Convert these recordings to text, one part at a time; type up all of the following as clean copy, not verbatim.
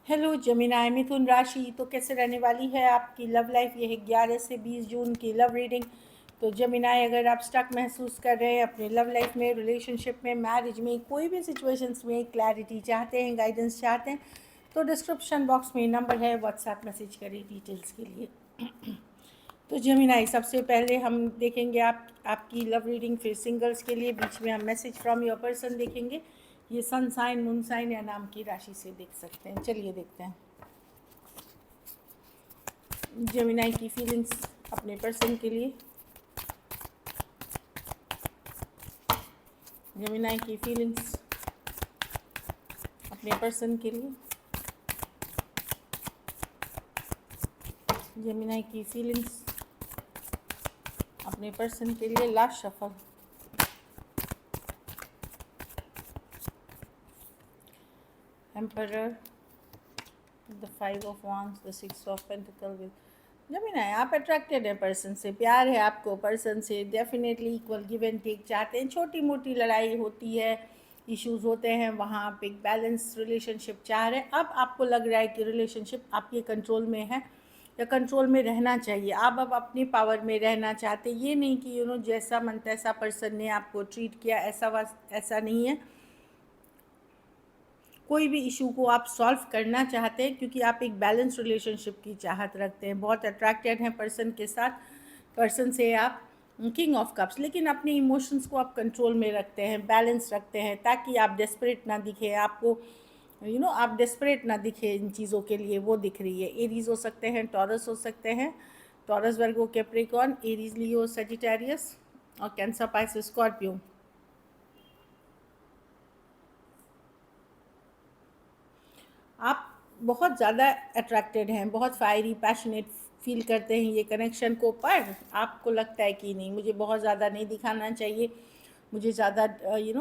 Hello जमिनाय मिथुन राशि, तो कैसे रहने वाली है आपकी लव लाइफ। ये है 11 से 20 जून की लव रीडिंग। तो जमिनाय, अगर आप स्टक महसूस कर रहे हैं अपने लव लाइफ में, रिलेशनशिप में, मैरिज में, कोई भी सिचुएशंस में क्लैरिटी चाहते हैं, गाइडेंस चाहते हैं, तो डिस्क्रिप्शन बॉक्स में नंबर है, व्हाट्सएप मैसेज करें डिटेल्स के लिए। तो जमिनाई, सबसे पहले हम देखेंगे आपकी लव रीडिंग, फिर सिंगल्स के लिए बीच में हम मैसेज फ्रॉम योर पर्सन देखेंगे। ये सन साइन, मून साइन या नाम की राशि से देख सकते हैं। चलिए देखते हैं जमिनाई की फीलिंग्स अपने पर्सन के लिए। जमिनाई की फीलिंग्स अपने पर्सन के लिए। जमिनाई की फीलिंग्स अपने पर्सन के लिए। Last shuffle. Emperor, the 5 of wands, the 6 of pentacle with Gemini, आप अट्रैक्टेड है पर्सन से, प्यार है आपको पर्सन से, definitely equal give and take चाहते हैं। छोटी मोटी लड़ाई होती है, इश्यूज होते हैं, वहाँ आप एक बैलेंस रिलेशनशिप चाह रहे हैं। अब आपको लग रहा है कि रिलेशनशिप आपके कंट्रोल में है या कंट्रोल में रहना चाहिए। आप अब अपनी पावर में रहना चाहते, ये नहीं कि जैसा मन तैसा पर्सन ने आपको ट्रीट किया, ऐसा नहीं है। कोई भी इशू को आप सॉल्व करना चाहते हैं क्योंकि आप एक बैलेंस रिलेशनशिप की चाहत रखते हैं, बहुत अट्रैक्टेड हैं पर्सन के साथ। पर्सन से आप किंग ऑफ कप्स, लेकिन अपने इमोशंस को आप कंट्रोल में रखते हैं, बैलेंस रखते हैं, ताकि आप डेस्परेट ना दिखे आपको, आप डेस्परेट ना दिखे इन चीज़ों के लिए। वो दिख रही है। एरीज हो सकते हैं, टॉरस हो सकते हैं, टॉरस, वर्गो, कैप्रिकॉर्न, एरीज, लियो, सेजिटेरियस और कैंसर, पाइसेस, स्कॉर्पियो। आप बहुत ज़्यादा अट्रैक्टेड हैं, बहुत फायरी पैशनेट फील करते हैं ये कनेक्शन को, पर आपको लगता है कि नहीं, मुझे बहुत ज़्यादा नहीं दिखाना चाहिए, मुझे ज़्यादा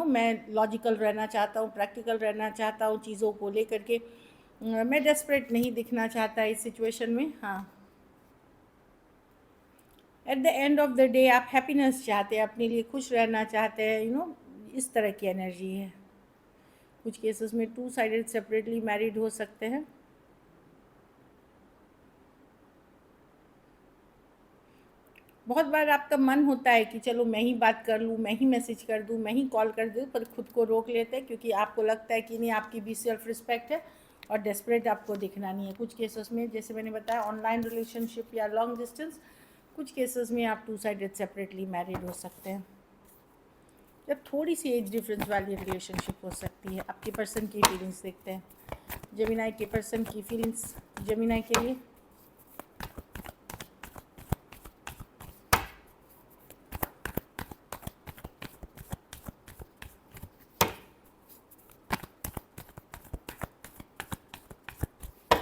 मैं लॉजिकल रहना चाहता हूँ, प्रैक्टिकल रहना चाहता हूँ चीज़ों को लेकर के। मैं डेस्परेट नहीं दिखना चाहता इस सिचुएशन में। हाँ, at the end of the day आप हैप्पीनेस चाहते हैं, अपने लिए खुश रहना चाहते हैं, इस तरह की एनर्जी है। कुछ केसेस में टू साइडेड सेपरेटली मैरिड हो सकते हैं। बहुत बार आपका मन होता है कि चलो मैं ही बात कर लूँ, मैं ही मैसेज कर दूँ, मैं ही कॉल कर दूँ, पर खुद को रोक लेते हैं क्योंकि आपको लगता है कि नहीं, आपकी भी सेल्फ रिस्पेक्ट है और डेस्परेट आपको दिखना नहीं है। कुछ केसेस में, जैसे मैंने बताया, ऑनलाइन रिलेशनशिप या लॉन्ग डिस्टेंस, कुछ केसेस में आप टू साइडेड सेपरेटली मैरिड हो सकते हैं, या थोड़ी सी एज डिफरेंस वाली रिलेशनशिप हो सकती है। आपके पर्सन की फीलिंग्स देखते हैं। जमिनाई के पर्सन की फीलिंग्स जमिनाई के लिए।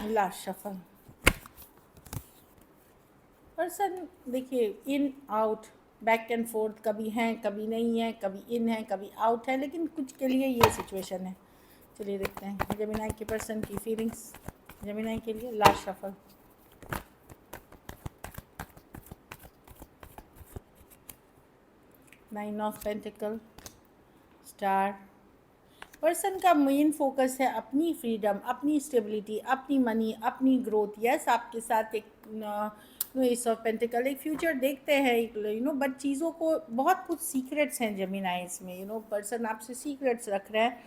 Last shuffle. पर्सन देखिए, in out, back and fourth, कभी हैं कभी नहीं है, कभी इन है कभी आउट है, लेकिन कुछ के लिए ये सिचुएशन है। चलिए देखते हैं जमिनाई के पर्सन की फीलिंग्स जमिनाई के लिए। Last shuffle. 9 of pentacle, star. Person का मेन फोकस है अपनी फ्रीडम, अपनी स्टेबिलिटी, अपनी मनी, अपनी ग्रोथ। यस, आपके साथ एक एस ऑफ पेंटिकल, एक फ्यूचर देखते हैं, एक बट चीज़ों को, बहुत कुछ सीक्रेट्स हैं जमिनाइज में। पर्सन आपसे सीक्रेट्स रख रहे हैं।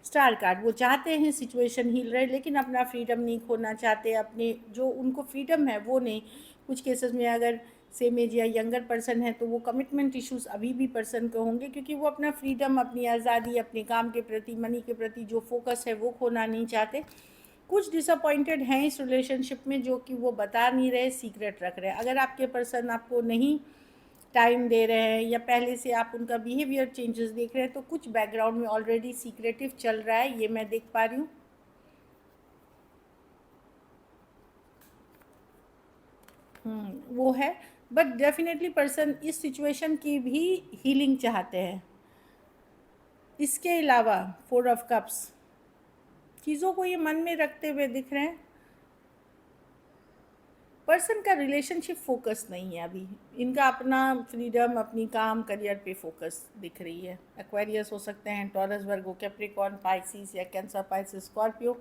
स्टार कार्ड, वो चाहते हैं सिचुएशन हील रहे, लेकिन अपना फ्रीडम नहीं खोना चाहते, अपने जो उनको फ्रीडम है वो नहीं। कुछ केसेस में अगर सेम एज या यंगर पर्सन है तो वो कमिटमेंट इश्यूज अभी भी पर्सन के होंगे, क्योंकि वो अपना फ्रीडम, अपनी आज़ादी, अपने काम के प्रति, मनी के प्रति जो फोकस है वो खोना नहीं चाहते। कुछ डिसअपॉइंटेड हैं इस रिलेशनशिप में, जो कि वो बता नहीं रहे, सीक्रेट रख रहे हैं। अगर आपके पर्सन आपको नहीं टाइम दे रहे हैं या पहले से आप उनका बिहेवियर चेंजेस देख रहे हैं, तो कुछ बैकग्राउंड में ऑलरेडी सीक्रेटिव चल रहा है, ये मैं देख पा रही हूँ। वो है, बट डेफिनेटली पर्सन इस सिचुएशन की भी हीलिंग चाहते हैं। इसके अलावा 4 ऑफ कप्स, चीज़ों को ये मन में रखते हुए दिख रहे हैं। पर्सन का रिलेशनशिप फोकस नहीं है अभी, इनका अपना फ्रीडम, अपनी काम, करियर पे फोकस दिख रही है। एक्वेरियस हो सकते हैं, टॉरस, वर्गो, कैप्रिकॉर्न, पाइसिस या cancer, Pisces, Scorpio.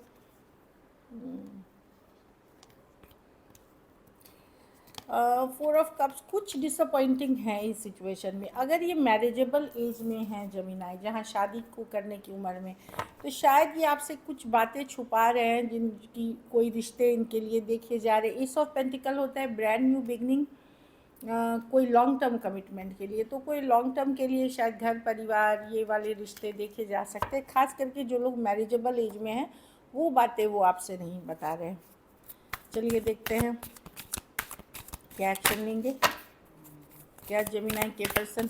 Four of cups कुछ डिसअपॉइंटिंग है इस सिचुएशन में। अगर ये मैरिजेबल एज में है जमीनाई, जहाँ शादी को करने की उम्र में, तो शायद ये आपसे कुछ बातें छुपा रहे हैं जिनकी कोई रिश्ते इनके लिए देखे जा रहे हैं। एस ऑफ पेंटिकल होता है ब्रांड न्यू बिगनिंग, कोई लॉन्ग टर्म कमिटमेंट के लिए, तो कोई लॉन्ग टर्म के लिए शायद घर परिवार ये वाले रिश्ते देखे जा सकते हैं। खास करके जो लोग मैरिजेबल एज में हैं वो बातें वो आपसे नहीं बता रहे हैं। चलिए देखते हैं क्या एक्शन लेंगे, क्या जेमिनाई के पर्सन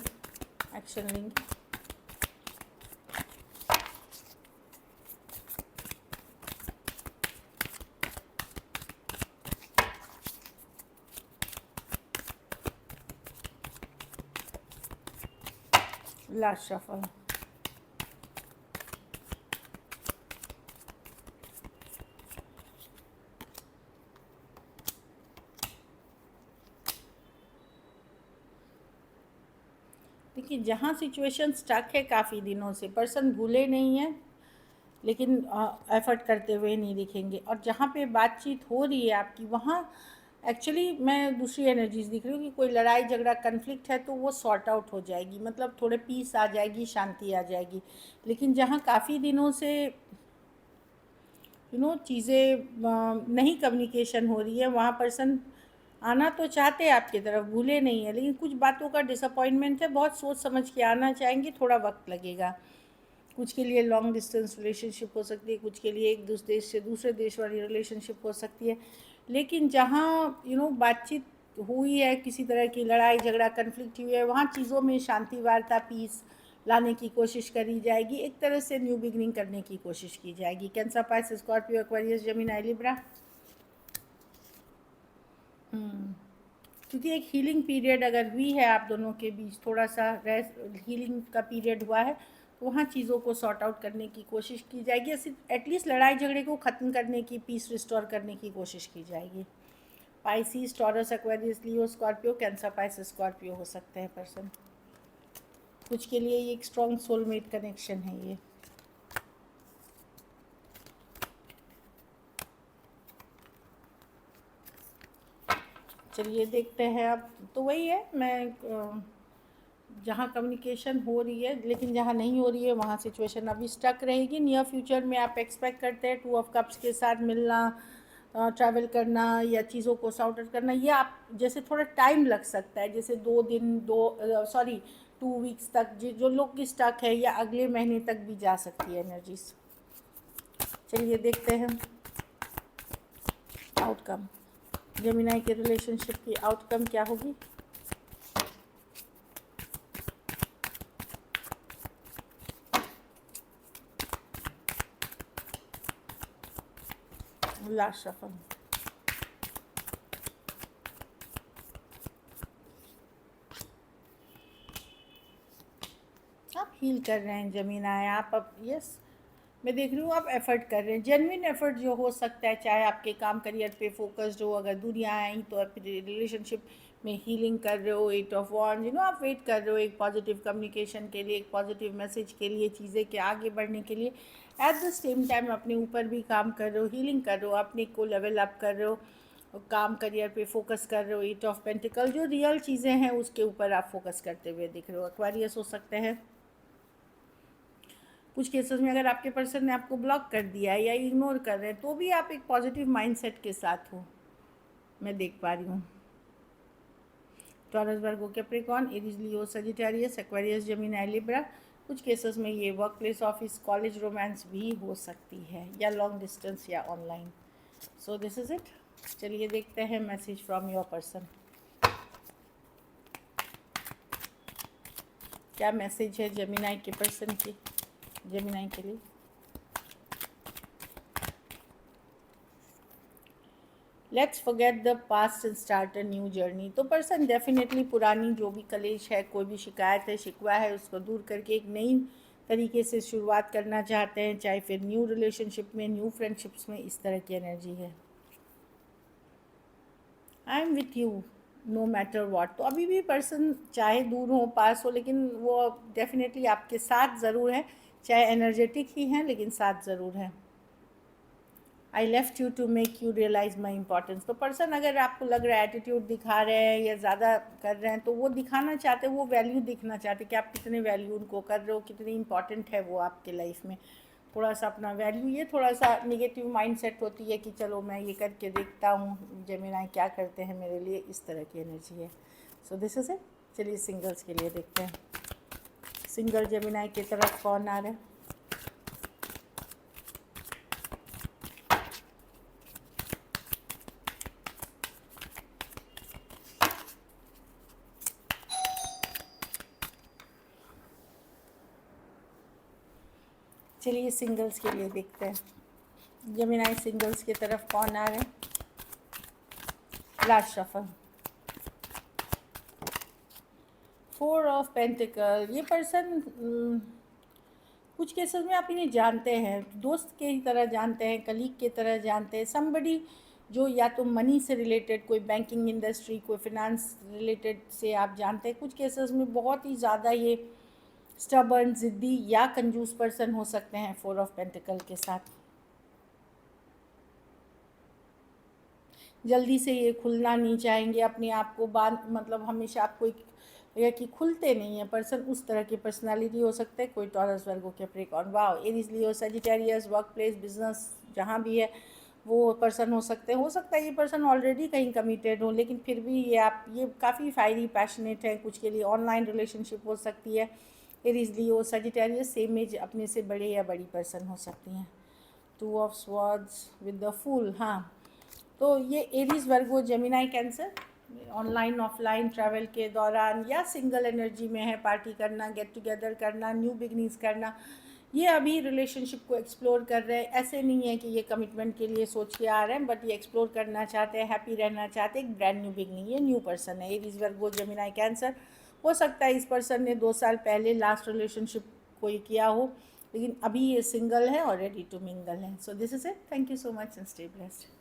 एक्शन लेंगे। लास्ट शफल, देखिए जहाँ सिचुएशन स्टक है काफ़ी दिनों से, पर्सन भूले नहीं है लेकिन एफर्ट करते हुए नहीं दिखेंगे। और जहाँ पे बातचीत हो रही है आपकी, वहाँ एक्चुअली मैं दूसरी एनर्जीज दिख रही हूँ कि कोई लड़ाई झगड़ा कन्फ्लिक्ट है तो वो सॉर्ट आउट हो जाएगी, मतलब थोड़े पीस आ जाएगी, शांति आ जाएगी। लेकिन जहाँ काफ़ी दिनों से चीज़ें नहीं कम्युनिकेशन हो रही है, वहाँ पर्सन आना तो चाहते हैं आपकी तरफ, भूले नहीं है, लेकिन कुछ बातों का डिसअपॉइंटमेंट है। बहुत सोच समझ के आना चाहेंगे, थोड़ा वक्त लगेगा। कुछ के लिए लॉन्ग डिस्टेंस रिलेशनशिप हो सकती है, कुछ के लिए एक दूसरे देश से दूसरे देश वाली रिलेशनशिप हो सकती है। लेकिन जहाँ बातचीत हुई है, किसी तरह की लड़ाई झगड़ा कन्फ्लिक्ट हुई है, वहाँ चीज़ों में शांति वार्ता पीस लाने की कोशिश करी जाएगी। एक तरह से न्यू बिगनिंग करने की कोशिश की जाएगी। Cancer, Pisces, Scorpio, Aquarius, Gemini, Libra. क्योंकि एक हीलिंग पीरियड अगर हुई है आप दोनों के बीच, थोड़ा सा हीलिंग का पीरियड हुआ है, तो वहाँ चीज़ों को सॉर्ट आउट करने की कोशिश की जाएगी। एटलीस्ट लड़ाई झगड़े को ख़त्म करने की, पीस रिस्टोर करने की कोशिश की जाएगी। पाइसिस, टॉरस, एक्वेरियस, लियो, स्कॉर्पियो, कैंसर, पाइसिस, स्कॉर्पियो हो सकते हैं पर्सन। कुछ के लिए ये एक स्ट्रॉन्ग सोलमेट कनेक्शन है ये। चलिए देखते हैं अब। तो वही है, मैं जहाँ कम्युनिकेशन हो रही है लेकिन जहाँ नहीं हो रही है वहाँ सिचुएशन अभी स्टक रहेगी। नियर फ्यूचर में आप एक्सपेक्ट करते हैं टू ऑफ कप्स के साथ मिलना, ट्रैवल करना या चीज़ों को सॉर्ट आउट करना। ये आप जैसे थोड़ा टाइम लग सकता है, जैसे 2 दिन 2 वीक्स तक जो लोग की स्टक है, या अगले महीने तक भी जा सकती है एनर्जीज। चलिए देखते हैं आउटकम, जेमिनी के रिलेशनशिप की आउटकम क्या होगी। लास्ट शफल, आप हील कर रहे हैं जमीन आए आप अब। यस, मैं देख रही हूँ आप एफ़र्ट कर रहे हैं, जेन्युइन एफ़र्ट जो हो सकता है, चाहे आपके काम करियर पे फोकस्ड हो। अगर दूरियाँ आई तो आप रिलेशनशिप में हीलिंग कर रहे हो। 8 ऑफ वॉन्ड्स, आप वेट कर रहे हो एक पॉजिटिव कम्युनिकेशन के लिए, एक पॉजिटिव मैसेज के लिए, चीज़ें के आगे बढ़ने के लिए। एट द सेम टाइम अपने ऊपर भी काम कर रहे हो, हीलिंग कर रहे हो, अपने को लेवल अप कर रहे हो, काम करियर पे फोकस कर रहे हो। 8 ऑफ पेंटिकल, जो रियल चीज़ें हैं उसके ऊपर आप फोकस करते हुए दिख रहे हो। एक्वेरियस हो सकते हैं। कुछ केसेस में अगर आपके पर्सन ने आपको ब्लॉक कर दिया है या इग्नोर कर रहे हैं, तो भी आप एक पॉजिटिव माइंडसेट के साथ हो, मैं देख पा रही हूँ। टॉरस, वर्गो, कैप्रिकॉर्न, एरीज, लियो, सजिटेरियस, एक्वेरियस, जेमिनी, लिब्रा। कुछ केसेस में ये work place, office, college romance भी हो सकती है, या लॉन्ग डिस्टेंस या online. So this is it. चलिए देखते हैं मैसेज फ्रॉम योर पर्सन। क्या मैसेज है जेमिनी के पर्सन की, जेमिनी के लिए। Let's forget the past and start a new journey. तो पर्सन डेफिनेटली पुरानी जो भी कलेश है, कोई भी शिकायत है, शिकवा है, उसको दूर करके एक नई तरीके से शुरुआत करना चाहते हैं, चाहे फिर न्यू रिलेशनशिप में, न्यू फ्रेंडशिप्स में। इस तरह की एनर्जी है। I am with you know matter what. तो अभी भी पर्सन चाहे दूर हो पास हो, लेकिन वो डेफिनेटली आपके साथ ज़रूर है, चाहे एनर्जेटिक ही हैं लेकिन साथ ज़रूर हैं। I left you to make you realise my importance. तो पर्सन अगर आपको लग रहा है एटीट्यूड दिखा रहे हैं या ज़्यादा कर रहे हैं, तो वो दिखाना चाहते हैं, वो वैल्यू दिखना चाहते हैं कि आप कितने वैल्यू उनको कर रहे हो, कितनी इंपॉर्टेंट है वो आपके लाइफ में। थोड़ा सा अपना वैल्यू, ये थोड़ा सा निगेटिव माइंडसेट होती है कि चलो मैं ये करके देखता हूँ जेमिनाई क्या करते हैं मेरे लिए, इस तरह की एनर्जी है। So this is it. चलिए सिंगल्स के लिए देखते हैं, सिंगल जेमिनाई की तरफ कौन आ रहा है। चलिए सिंगल्स के लिए देखते हैं, जेमिनाई सिंगल्स की तरफ कौन आ रहे हैं। Last shuffle, 4 of pentacle. ये पर्सन कुछ केसेस में आप इन्हें जानते हैं, दोस्त के ही तरह जानते हैं, कलीग के तरह जानते हैं, समबडी जो या तो मनी से रिलेटेड, कोई बैंकिंग इंडस्ट्री, कोई फिनेंस रिलेटेड से आप जानते हैं। कुछ केसेस में बहुत ही ज़्यादा ये स्टबर्न, ज़िद्दी या कंजूस पर्सन हो सकते हैं 4 ऑफ पेंटिकल के साथ। जल्दी से ये खुलना नहीं चाहेंगे अपने आप को, बांध मतलब हमेशा आपको एक या कि खुलते नहीं है पर्सन, उस तरह की पर्सनालिटी हो सकते हैं। कोई टॉरस, वर्गो, कैप्रिकॉर्न, वाव, एरीज, लियो, सजिटेरियस, वर्क प्लेस, बिजनेस जहाँ भी है वो पर्सन हो सकते हैं। हो सकता है ये पर्सन ऑलरेडी कहीं कमिटेड हो, लेकिन फिर भी ये काफ़ी फायरी पैशनेट है। कुछ के लिए ऑनलाइन रिलेशनशिप हो सकती है। एरीज, लियो, सजिटेरियस, सेम एज अपने से बड़े या बड़ी पर्सन हो सकती हैं। 2 of swords with the fool. हाँ, तो ये Aries, Virgo, Gemini, Cancer online offline travel के दौरान या सिंगल एनर्जी में है, पार्टी करना, गेट टुगेदर करना, न्यू बिगनिंग्स करना, ये अभी रिलेशनशिप को एक्सप्लोर कर रहे हैं। ऐसे नहीं है कि ये कमिटमेंट के लिए सोच के आ रहे हैं, बट ये एक्सप्लोर करना चाहते हैं, हैप्पी रहना चाहते हैं, एक ब्रांड न्यू बिगनिंग। ये न्यू पर्सन है, एरीज, वर्गो, जेमिनाई, कैंसर। हो सकता है इस पर्सन ने 2 साल पहले लास्ट रिलेशनशिप कोई किया हो, लेकिन अभी ये सिंगल है और रेडी टू मिंगल है। So this is it. Thank you so much and stay blessed.